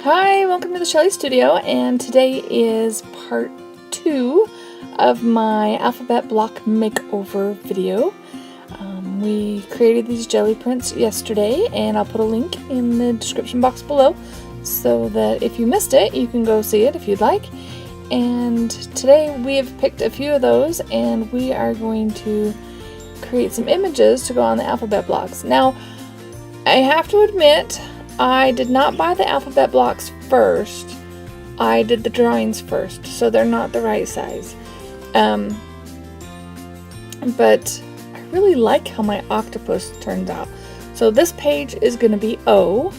Hi, welcome to the Shelly Studio, and today is part 2 of my alphabet block makeover video. We created these Gelli prints yesterday, and I'll put a link in the description box below so that if you missed it, you can go see it if you'd like. And today we have picked a few of those, and we are going to create some images to go on the alphabet blocks. Now, I have to admit, I did not buy the alphabet blocks first. I did the drawings first, so they're not the right size. But I really like how my octopus turns out. So this page is going to be O,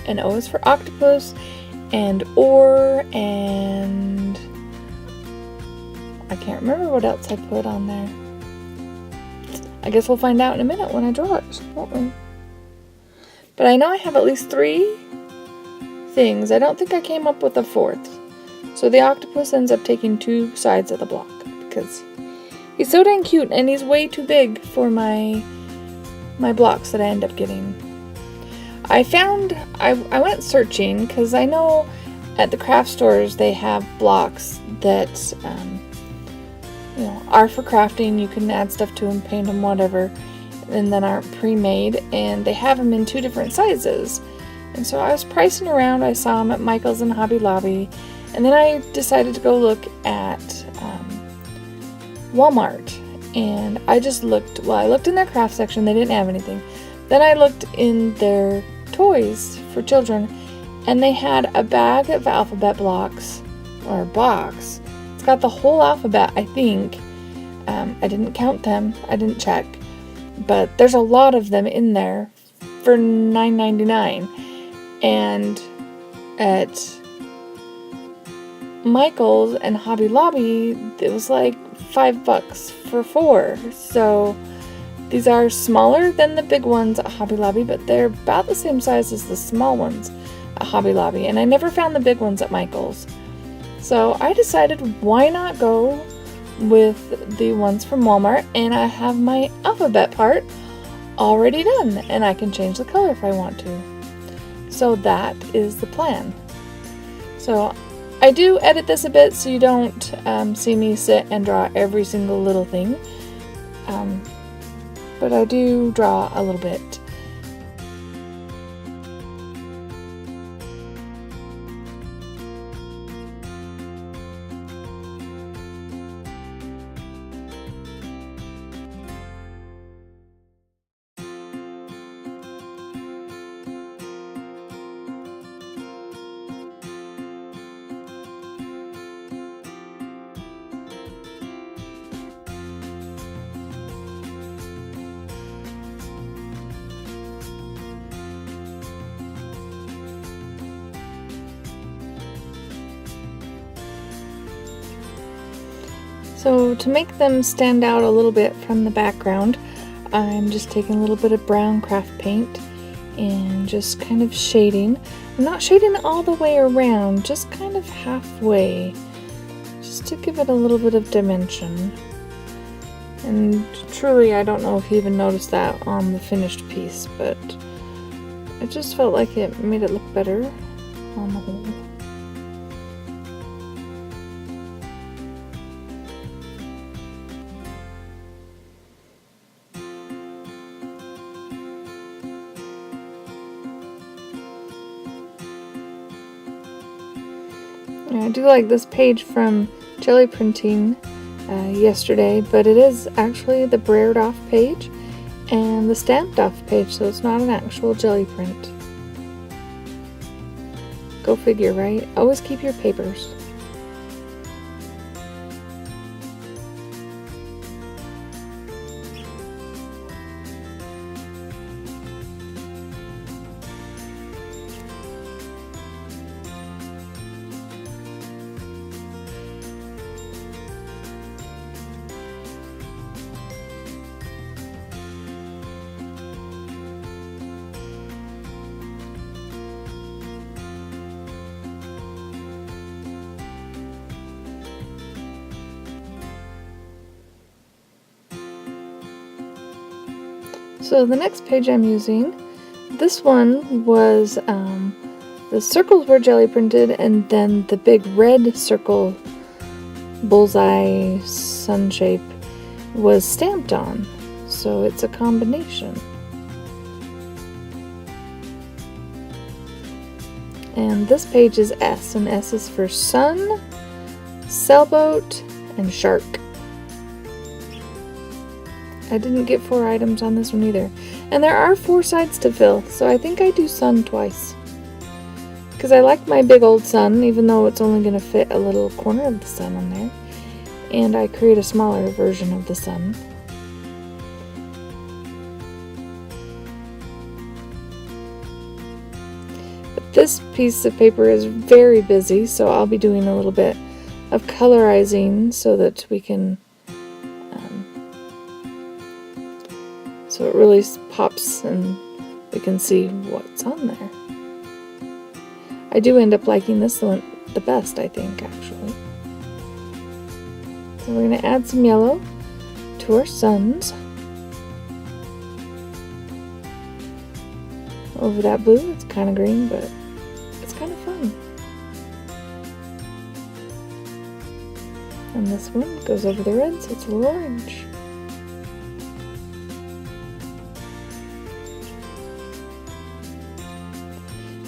and O is for octopus, and or, and I can't remember what else I put on there. I guess we'll find out in a minute when I draw it, won't we? But I know I have at least 3 things. I don't think I came up with a 4th. So the octopus ends up taking 2 sides of the block because he's so dang cute and he's way too big for my blocks that I end up getting. I went searching because I know at the craft stores they have blocks that are for crafting. You can add stuff to them, paint them, whatever, and then aren't pre-made, and they have them in 2 different sizes. And so I was pricing around. I saw them at Michael's and Hobby Lobby, and then I decided to go look at Walmart, and I just looked. Well, I looked in their craft section. They didn't have anything. Then I looked in their toys for children, and they had a bag of alphabet blocks, or a box. It's got the whole alphabet, I think. I didn't count them. I didn't check. But there's a lot of them in there for $9.99, and at Michael's and Hobby Lobby it was like $5 for 4. So these are smaller than the big ones at Hobby Lobby, but they're about the same size as the small ones at Hobby Lobby, and I never found the big ones at Michael's. So I decided, why not go with the ones from Walmart, and I have my alphabet part already done, and I can change the color if I want to. So that is the plan. So I do edit this a bit so you don't see me sit and draw every single little thing, but I do draw a little bit. So to make them stand out a little bit from the background, I'm just taking a little bit of brown craft paint and just kind of shading. I'm not shading all the way around, just kind of halfway, just to give it a little bit of dimension. And truly, I don't know if you even noticed that on the finished piece, but I just felt like it made it look better on the whole. I do like this page from Gelli Printing yesterday, but it is actually the brared off page and the stamped off page, so it's not an actual Gelli print. Go figure, right? Always keep your papers. So the next page I'm using, this one was the circles were jelly printed, and then the big red circle bullseye sun shape was stamped on. So it's a combination. And this page is S, and S is for sun, sailboat, and shark. I didn't get 4 items on this one either. And there are 4 sides to fill, so I think I do sun twice. Because I like my big old sun, even though it's only going to fit a little corner of the sun on there. And I create a smaller version of the sun. But this piece of paper is very busy, so I'll be doing a little bit of colorizing so that we can, so it really pops and we can see what's on there. I do end up liking this one the best, I think, actually. So we're going to add some yellow to our suns over that blue. It's kind of green, but it's kind of fun. And this one goes over the red, so it's a little orange.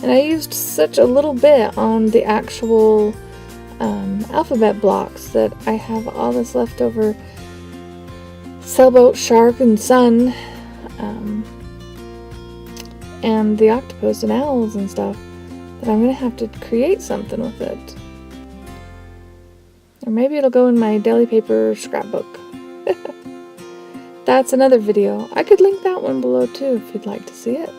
And I used such a little bit on the actual alphabet blocks that I have all this leftover sailboat, shark, and sun, and the octopus and owls and stuff, that I'm going to have to create something with it. Or maybe it'll go in my deli paper scrapbook. That's another video. I could link that one below too if you'd like to see it.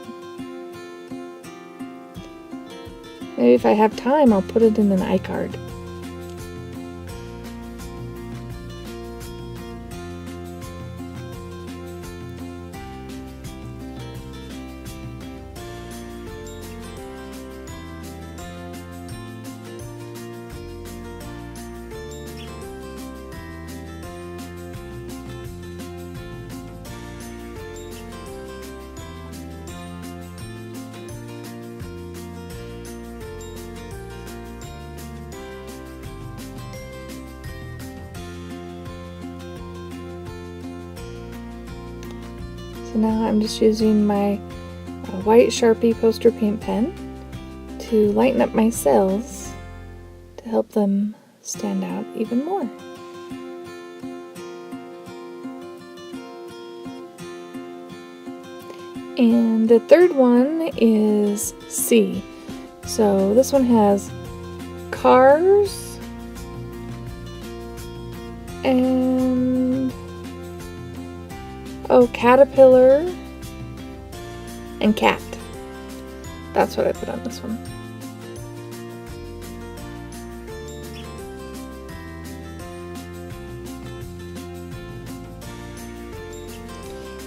Maybe if I have time, I'll put it in an iCard. So now I'm just using my white Sharpie poster paint pen to lighten up my cells to help them stand out even more. And the third one is C. So this one has cars and caterpillar and cat. That's what I put on this one.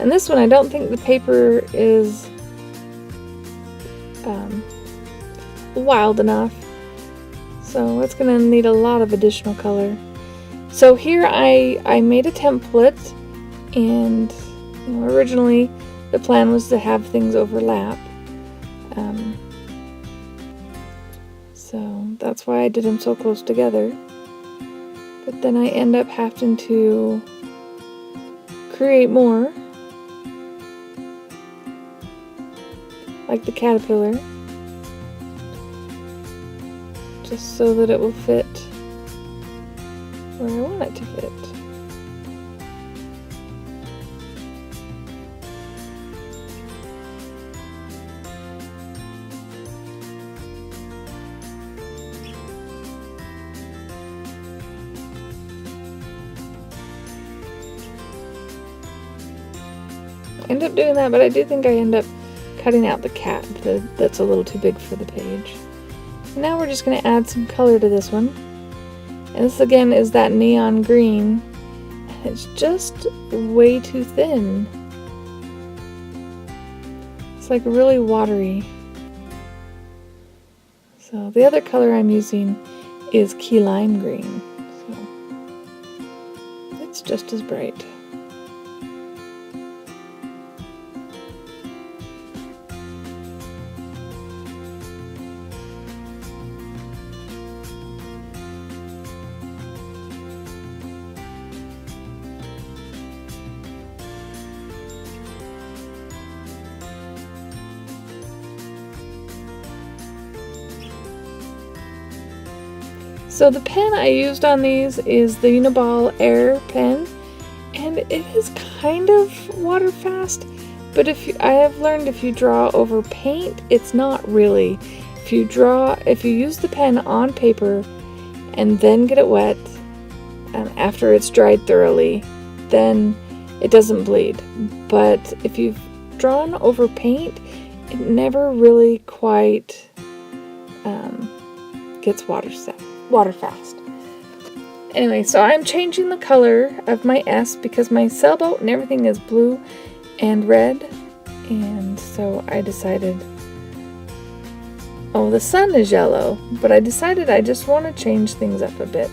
And this one, I don't think the paper is wild enough, so it's going to need a lot of additional color. So here I made a template, and originally the plan was to have things overlap. So that's why I did them so close together. But then I end up having to create more, like the caterpillar, just so that it will fit where I want it to fit. I end up doing that, but I do think I end up cutting out the cat. That's a little too big for the page. And now we're just going to add some color to this one. And this again is that neon green. It's just way too thin. It's like really watery. So the other color I'm using is key lime green. So it's just as bright. So the pen I used on these is the Uniball Air pen, and it is kind of water fast, but I have learned if you draw over paint, it's not really. If you use the pen on paper and then get it wet after it's dried thoroughly, then it doesn't bleed. But if you've drawn over paint, it never really quite gets water fast. Anyway, so I'm changing the color of my S because my sailboat and everything is blue and red, and so I decided, oh, the sun is yellow, but I decided I just want to change things up a bit.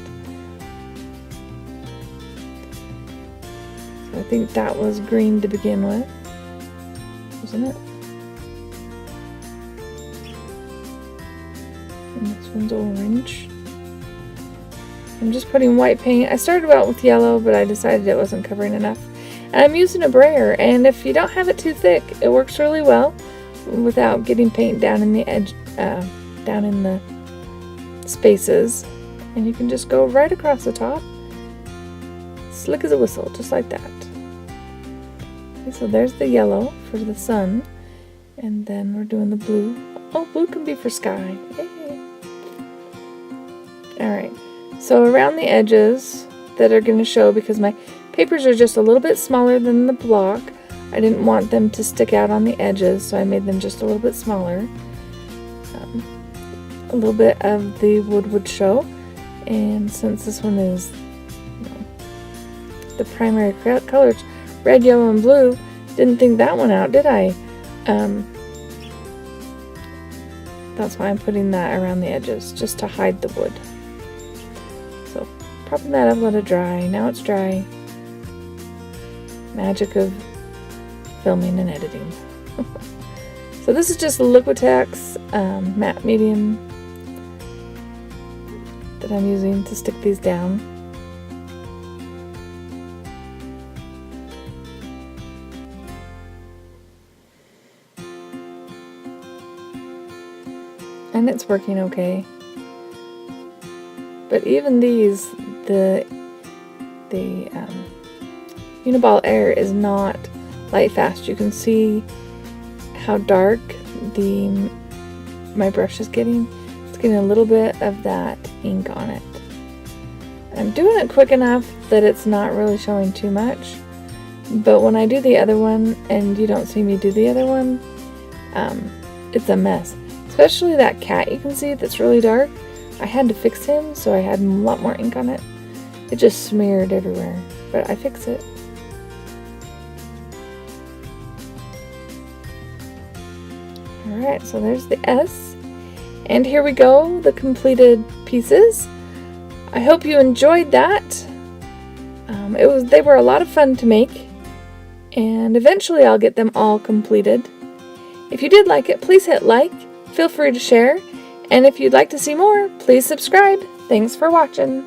So I think that was green to begin with, wasn't it? And this one's orange. I'm just putting white paint. I started out with yellow, but I decided it wasn't covering enough. And I'm using a brayer, and if you don't have it too thick, it works really well without getting paint down in the edge, down in the spaces. And you can just go right across the top, slick as a whistle, just like that. Okay, so there's the yellow for the sun, and then we're doing the blue. Oh, blue can be for sky. Yay. Alright, so around the edges that are going to show, because my papers are just a little bit smaller than the block, I didn't want them to stick out on the edges, so I made them just a little bit smaller. A little bit of the wood would show, and since this one is the primary colors, red, yellow, and blue, didn't think that one out, did I? That's why I'm putting that around the edges, just to hide the wood. So, propping that up, let it dry. Now it's dry. Magic of filming and editing. So this is just Liquitex matte medium that I'm using to stick these down. And it's working okay. But even these, the Uniball Air is not light fast. You can see how dark my brush is getting. It's getting a little bit of that ink on it. I'm doing it quick enough that it's not really showing too much. But when I do the other one, and you don't see me do the other one, it's a mess. Especially that cat you can see that's really dark. I had to fix him, so I had a lot more ink on it. It just smeared everywhere, but I fixed it. Alright, so there's the S. And here we go, the completed pieces. I hope you enjoyed that. They were a lot of fun to make, and eventually I'll get them all completed. If you did like it, please hit like. Feel free to share, and if you'd like to see more, please subscribe. Thanks for watching.